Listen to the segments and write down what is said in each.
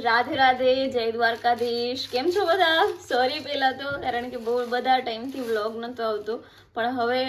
રાધે રાધે, જય દ્વારકાધીશ. કેમ છો બધા? સોરી પહેલા તો, કારણ કે બહુ બધા ટાઈમથી વ્લોગ નહોતો આવતો, પણ હવે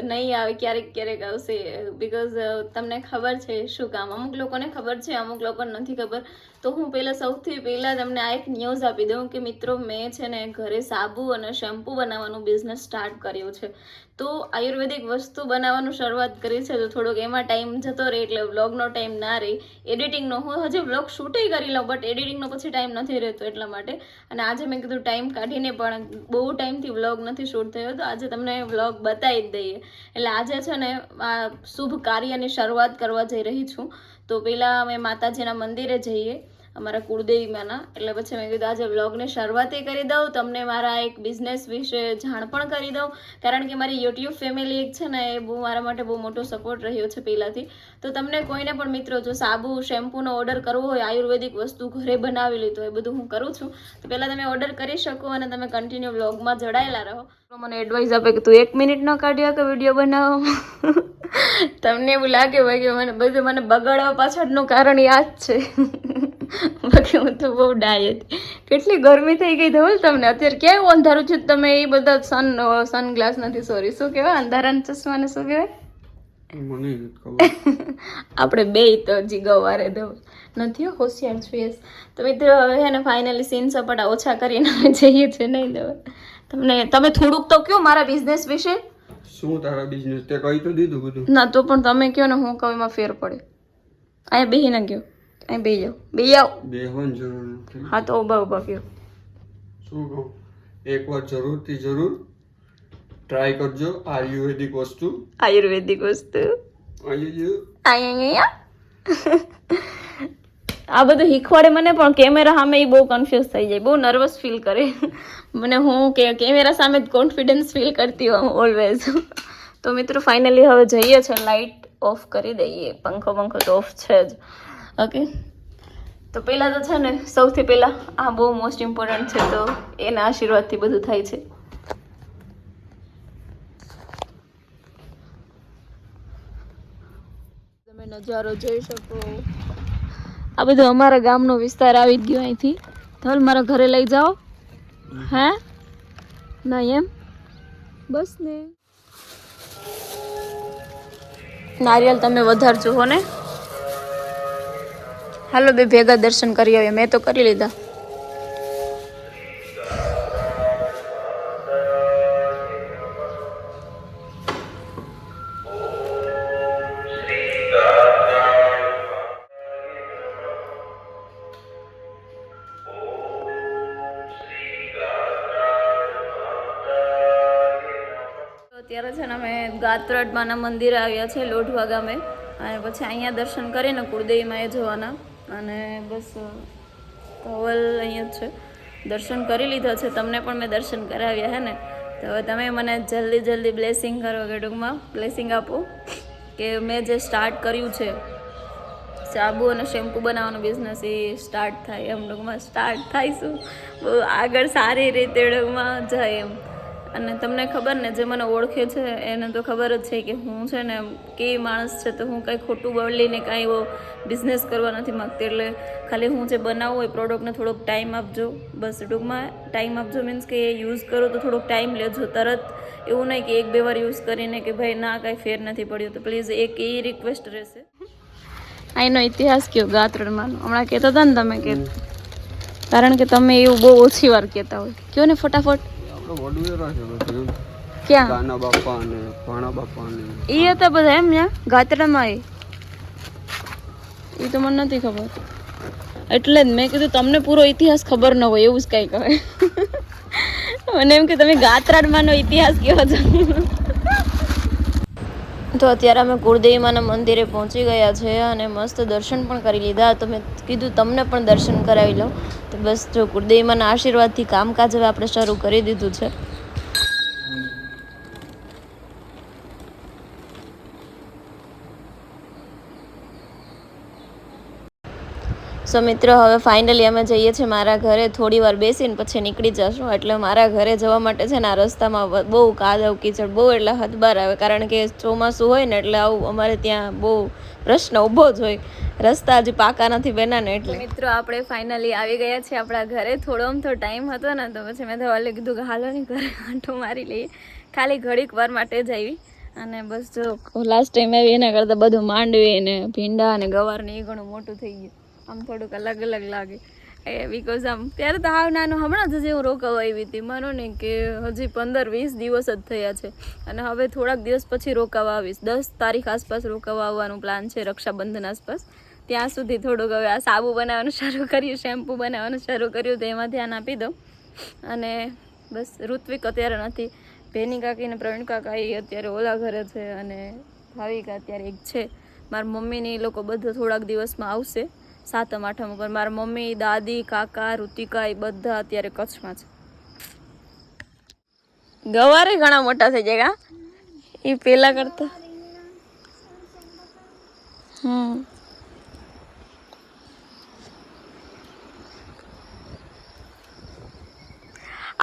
નહીં આવે, ક્યારેક ક્યારેક આવશે. બિકોઝ તમને ખબર છે શું કામ, અમુક લોકોને ખબર છે, અમુક લોકોને નથી ખબર. તો હું સૌથી પહેલા તમને આ એક ન્યૂઝ આપી દઉં કે મિત્રો, મેં છે ને ઘરે સાબુ અને શેમ્પૂ બનાવવાનું બિઝનેસ સ્ટાર્ટ કર્યો છે. તો આયુર્વેદિક વસ્તુ બનાવવાનું શરૂઆત કરી છે, તો થોડોક એમાં ટાઈમ જતો રહે, એટલે વ્લોગનો ટાઈમ ના રહે. એડિટિંગનો હું હજી વ્લોગ શૂટે કરી લઉં, બટ એડિટિંગનો પછી ટાઈમ નથી રહેતો, એટલા માટે. અને આજે મેં કીધું ટાઈમ કાઢીને, પણ બહુ ટાઈમથી વ્લોગ નથી શૂટ થયો, તો આજે તમને વ્લોગ બતાવી જ દઈએ. એટલે આજે છે ને આ શુભ કાર્યની શરૂઆત કરવા જઈ રહી છું. તો પહેલાં અમે માતાજીના મંદિરે જઈએ, અમારા કુળદેવીમાંના. એટલે પછી મેં કીધું આજે વ્લોગની શરૂઆત કરી દઉં, તમને મારા એક બિઝનેસ વિશે જાણ પણ કરી દઉં, કારણ કે મારી યુટ્યુબ ફેમિલી એક છે ને, એ મારા માટે બહુ મોટો સપોર્ટ રહ્યો છે પહેલાંથી. તો તમને કોઈને પણ મિત્રો જો સાબુ શેમ્પૂનો ઓર્ડર કરવો હોય, આયુર્વેદિક વસ્તુ ઘરે બનાવી લીધો, એ બધું હું કરું છું. તો પહેલાં તમે ઓર્ડર કરી શકો અને તમે કન્ટિન્યુ વ્લોગમાં જોડાયેલા રહો. મને એડવાઇસ આપે કે તું 1 મિનિટ ન કાઢ્યા કે વિડીયો બનાવો. તમને એવું લાગે ભાઈ કે મને બગાડવા પાછળનું કારણ યાદ છે. બાકી હું તો બહુ ડાય હતી. કેટલી ગરમી થઈ ગઈ ધવલ તમને. અત્યારે ક્યાંય અંધારું છે, તમે એ બધા સનગ્લાસ નથી, સોરી શું કહેવાય, અંધારાના ચશ્માને શું કહેવાય? આપણે બે તો હજી ગવારે ધવલ નથી, હોશિયાર છીએ. તો મિત્રો હવે હે ને ફાઇનલી સીન સપાટા ઓછા કરીને અમે જઈએ છીએ, નહીં ધવલ? તમે થોડુંક તો કયો મારા બિઝનેસ વિશે. શું તારા બિઝનેસ તે કહી તો દીધું બધું. ના તો પણ તમે કયો ને, હું કહું એમાં ફેર પડે. અહીંયા બેહી ના ગયો, અહીં બેહી જાઓ, બેહી આવો. બેહવાની જરૂર નથી. હા તો ઉભા ઉભા કયો. શું કહું, એકવાર જરૂરથી જરૂર ટ્રાય કરજો આયુર્વેદિક વસ્તુ. આયુર્વેદિક વસ્તુ અહીંયા આ બધું શીખવાડે મને, પણ કેમેરા સામે એ બહુ કન્ફ્યુઝ થઈ જાય, બહુ નર્વસ ફીલ કરે મને. હું કે કેમેરા સામે જ કોન્ફિડન્સ ફીલ કરતી હોઉં ઓલવેઝ. તો મિત્રો ફાઇનલી હવે જઈએ છે, લાઇટ ઓફ કરી દઈએ, પંખો તો ઓફ છે જ. ઓકે, તો પહેલાં તો છે ને સૌથી પહેલાં આ બહુ મોસ્ટ ઇમ્પોર્ટન્ટ છે, તો એના આશીર્વાદથી બધું થાય છે. તમે નજારો જોઈ શકો. આ બધું અમારા ગામનો વિસ્તાર આવી જ ગયો અહીંથી. ધવલ મારા ઘરે લઈ જાઓ. હે ના એમ બસ ને. નારિયેલ તમે વધારજો હો ને. હાલો બે ભેગા દર્શન કરી આવીએ. મેં તો કરી લીધા. અત્યારે છે ને અમે ગાત્રડમાના મંદિરે આવ્યા છે, લોઢવા ગામે. અને પછી અહીંયા દર્શન કરીને કુળદેવીમાં એ જવાના. અને બસ ધવલ અહીંયા જ છે, દર્શન કરી લીધા છે. તમને પણ મેં દર્શન કરાવ્યા હે ને. તો હવે તમે મને જલ્દી બ્લેસિંગ કરો, કે ટૂંકમાં બ્લેસિંગ આપો કે મેં જે સ્ટાર્ટ કર્યું છે સાબુ અને શેમ્પૂ બનાવવાનો બિઝનેસ, એ સ્ટાર્ટ થાય એમ. ટૂંકમાં સ્ટાર્ટ થાય શું, બહુ આગળ સારી રીતે ટૂંકમાં જાય એમ. અને તમને ખબર ને, જે મને ઓળખે છે એને તો ખબર જ છે કે હું છે ને કેવી માણસ છે. તો હું કાંઈ ખોટું બોલીને કાંઈ એવો બિઝનેસ કરવા નથી માગતી. એટલે ખાલી હું જે બનાવું એ પ્રોડક્ટને થોડોક ટાઈમ આપજો, બસ. ટૂંકમાં ટાઈમ આપજો મીન્સ કે એ યુઝ કરો તો થોડોક ટાઈમ લેજો. તરત એવું નહીં કે 1-2 વાર યુઝ કરીને કે ભાઈ ના કાંઈ ફેર નથી પડ્યો. તો પ્લીઝ એક એ રિક્વેસ્ટ રહેશે. અહીંનો ઇતિહાસ કયો ગાત્રડમાંનો, હમણાં કહેતા હતા ને તમે કે, કારણ કે તમે એવું બહુ ઓછી વાર કહેતા હોય. કયો ને ફટાફટ. ક્યાં ગાના બાપા અને ભાણા બાપા ને એ હતા બધા એમ ત્યાં ગાત્રડમાં? એ તો મને નથી ખબર, એટલે જ મેં કીધું તમને પૂરો ઇતિહાસ ખબર ન હોય એવું જ કંઈ કહે. મને એમ કે તમે ગાત્રાડમાંનો ઇતિહાસ કહો છો. તો અત્યારે અમે કુળદેવીમાના મંદિરે પહોંચી ગયા છે અને મસ્ત દર્શન પણ કરી લીધા. તો મેં કીધું તમને પણ દર્શન કરાવી લઉં. તો બસ જો કુળદેવીમાના આશીર્વાદથી કામકાજ હવે આપણે શરૂ કરી દીધું છે. સો મિત્રો હવે ફાઇનલી અમે જઈએ છીએ મારા ઘરે. થોડી વાર બેસીને પછી નીકળી જશું. એટલે મારા ઘરે જવા માટે છે ને આ રસ્તામાં બહુ કાદવ કીચડ બહુ એટલે હદબાર આવે, કારણ કે ચોમાસું હોય ને એટલે આવું અમારે ત્યાં બહુ પ્રશ્ન ઊભો જ હોય. રસ્તા હજી પાકા નથી બન્યા ને એટલે. મિત્રો આપણે ફાઇનલી આવી ગયા છીએ આપણા ઘરે. થોડો ટાઈમ હતો ને તો પછી મેં ધવલે કીધું કે હાલો ને ઘરે આંટો મારી લઈએ, ખાલી ઘડીક વાર માટે જ આવી. અને બસ જો લાસ્ટ ટાઈમ આવી એના કરતાં બધું માંડવી ને ભીંડા અને ગવાર ને એ ઘણું મોટું થઈ ગયું. આમ થોડુંક અલગ અલગ લાગે બિકોઝ આમ ત્યારે તો હાવ નાનું, હમણાં જ હજી હું રોકાવા આવી હતી. માનો ને કે હજી 15-20 દિવસ જ થયા છે અને હવે થોડાક દિવસ પછી રોકાવા આવીશ. 10 તારીખ આસપાસ રોકાવા આવવાનું પ્લાન છે, રક્ષાબંધન આસપાસ. ત્યાં સુધી થોડુંક હવે આ સાબુ બનાવવાનું શરૂ કર્યું, શેમ્પૂ બનાવવાનું શરૂ કર્યું, તો એમાં ધ્યાન આપી દઉં. અને બસ ઋત્વિક અત્યારે નથી, ભેની કાકી ને પ્રવીણ કાકા એ અત્યારે ઓલા ઘરે છે અને ભાવિકા અત્યારે એક છે. મારા મમ્મીને એ લોકો બધા થોડાક દિવસમાં આવશે 7મ 8મ ઉપર. મારા મમ્મી, દાદી, કાકા, ઋતિકા એ બધા અત્યારે કચ્છમાં છે. ગવારે ઘણા મોટા થઈ જાય એ પેલા કરતા.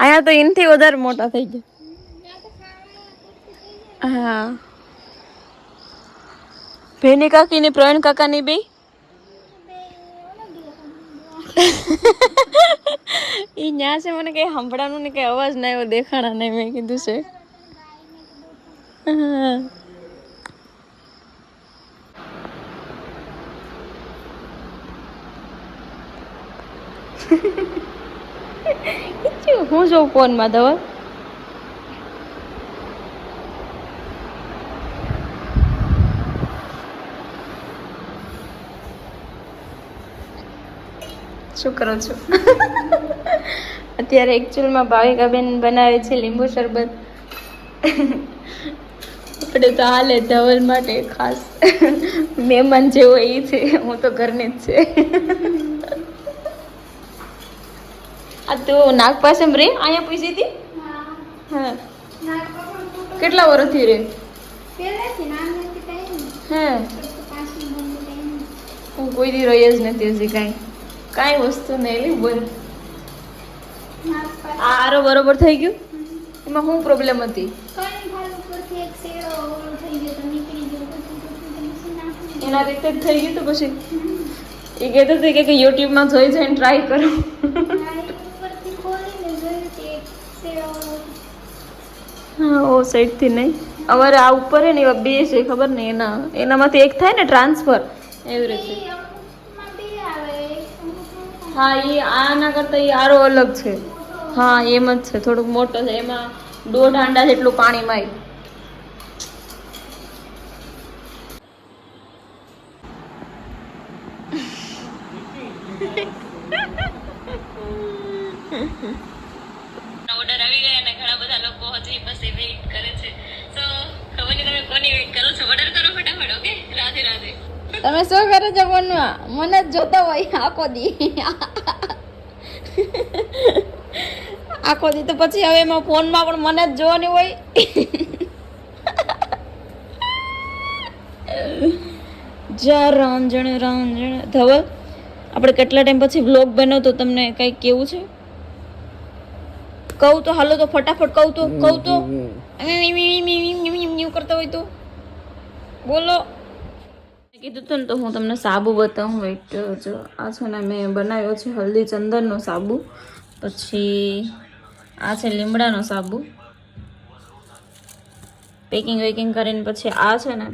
આયા તો એનથી વધારે મોટા થઈ ગયા. હા, ભેની કાકી ને પ્રવીણ કાકા ની બે ઈ ન્યા છે. મને કઈ સંભળાનું ને કઈ અવાજ ના આવ્યો, દેખાણા નહીં. મેં કીધું છે હું જોઉં ફોનમાં ધવલ. શું કરો છો? અત્યારે એકચ્યુઅલમાં ભાવિકાબેન બનાવે છે લીંબુ શરબત. આપણે તો હાલે ધવલ માટે ખાસ મહેમાન જેવો એ છે, હું તો ઘરની જ છે. આ તો નાગ પાસે રે અહીંયા પૂછી હતી. હા, કેટલા વર્ષથી રે? હે, હું કોઈ દી રહી જ નથી હજી કાંઈ વસ્તુ નહીં લી. બોલ, આરો બરોબર થઈ ગયું? એમાં શું પ્રોબ્લેમ હતી? એના રીતે જ થઈ ગયું. તો પછી એ કહેતો હતો કે યુટ્યુબમાં જોઈ જઈને ટ્રાય કરો. હા, ઓ સાઈડથી નહીં. અમારે આ ઉપર હે ને એવા બે છે, ખબર નહીં એનામાંથી એક થાય ને ટ્રાન્સફર, એવી રીતે. હા, એ આના કરતાં એ આરો અલગ છે. હા, એમ જ છે, થોડુંક મોટો છે. એમાં 1.5 હાંડા જેટલું પાણી માય. ઓર્ડર આવી ગયા અને ઘણા બધા લોકો હજી પાસે વેઇટ કરે છે. સો ખબર નહીં તમે કોની વેઇટ કરો છો. ઓર્ડર કરો ફટાફટ. ઓકે, રાધે રાધે. તમે શું કરો છો ફોનમાં? મને જ જોતા હોય આખો દી. આખો દી તો પછી હવે એમાં ફોનમાં પણ મને જ જોવાની હોય. જા રાંજણ ધવલ, આપણે કેટલા ટાઈમ પછી વ્લોગ બન્યો તો તમને કંઈક કેવું છે? કહું તો હાલો તો ફટાફટ કહું તો કરતા હોય તો બોલો. કીધું હતું ને તો હું તમને સાબુ બતાવું. વેઇટ જો, આ છે ને મેં બનાવ્યો છે હલ્દી ચંદનનો સાબુ. પછી આ છે લીમડાનો સાબુ. પેકિંગ વેકિંગ કરીને પછી આ છે ને,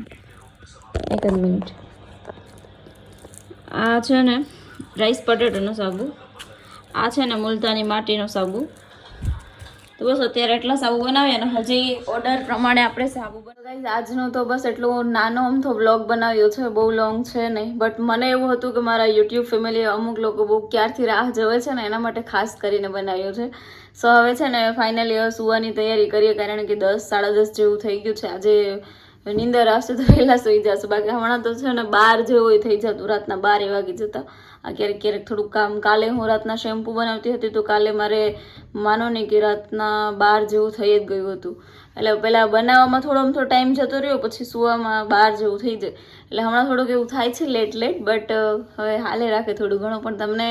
એક જ મિનિટ, આ છે ને રાઈસ પટેટોનો સાબુ. આ છે ને મુલતાની માટીનો સાબુ. તો બસ અત્યારે એટલા સાબુ બનાવીએ અને હજી ઓર્ડર પ્રમાણે આપણે સાબુ બનાવી. આજનો તો બસ એટલો નાનો અમથો બ્લોગ બનાવ્યો છે, બહુ લોંગ છે નહીં. બટ મને એવું હતું કે મારા યુટ્યુબ ફેમિલી અમુક લોકો બહુ ક્યારથી રાહ જોવે છે ને, એના માટે ખાસ કરીને બનાવ્યો છે. સો હવે છે ને ફાઇનલી હવે સુવાની તૈયારી કરીએ, કારણ કે 10 સાડા 10 જેવું થઈ ગયું છે. આજે નીંદર આવશે તો વહેલા સુઈ જશું, બાકી હમણાં તો છે ને 12 જેવું થઈ જતું, રાતના 12 વાગી જતા. ક્યારેક ક્યારેક થોડુંક કામ. કાલે હું રાતના શેમ્પૂ બનાવતી હતી તો કાલે મારે માનો નહીં કે રાતના 12 જેવું થઈ જ ગયું હતું. એટલે પહેલાં બનાવવામાં થોડો ટાઈમ જતો રહ્યો, પછી સુવામાં 12 જેવું થઈ જાય, એટલે હમણાં થોડુંક એવું થાય છે લેટ બટ હવે હાલે રાખે થોડું ઘણું. પણ તમને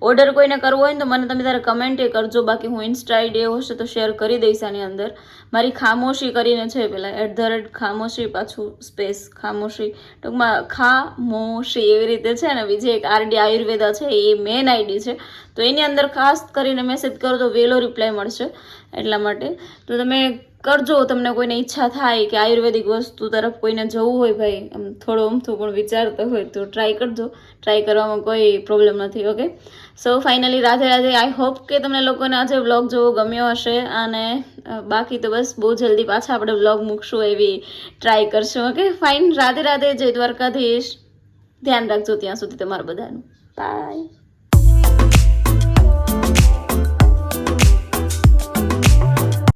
ઓર્ડર કોઈને કરવો હોય ને તો મને તમે તારે કમેન્ટ કરજો, બાકી હું ઇન્સ્ટા આઈડી હશે તો શેર કરી દઈશ આની અંદર. મારી ખામોશી કરીને છે પહેલાં @ખામોશી પાછું સ્પેસ ખામોશી, ટૂંકમાં ખામોશી એવી રીતે છે ને. બીજી એક RD આયુર્વેદા છે એ મેન આઈડી છે, તો એની અંદર ખાસ કરીને મેસેજ કરો તો વહેલો રિપ્લાય મળશે, એટલા માટે. તો તમે કરજો, તમને કોઈને ઈચ્છા થાય કે આયુર્વેદિક વસ્તુ તરફ કોઈને જવું હોય ભાઈ, આમ થોડું અમથું પણ વિચારતો હોય તો ટ્રાય કરજો, ટ્રાય કરવામાં કોઈ પ્રોબ્લેમ નથી. Okay, so finally Radhe Radhe. I hope કે તમને લોકોને આજે વ્લોગ જોવો ગમ્યો હશે, અને બાકી તો બસ બહુ જલ્દી પાછા આપણે વ્લોગ મૂકશું એવી ટ્રાય કરશું. ઓકે ફાઇન, રાધે રાધે, જય દ્વારકાધીશ. ધ્યાન રાખજો ત્યાં સુધી તમારા બધાનું. બાય.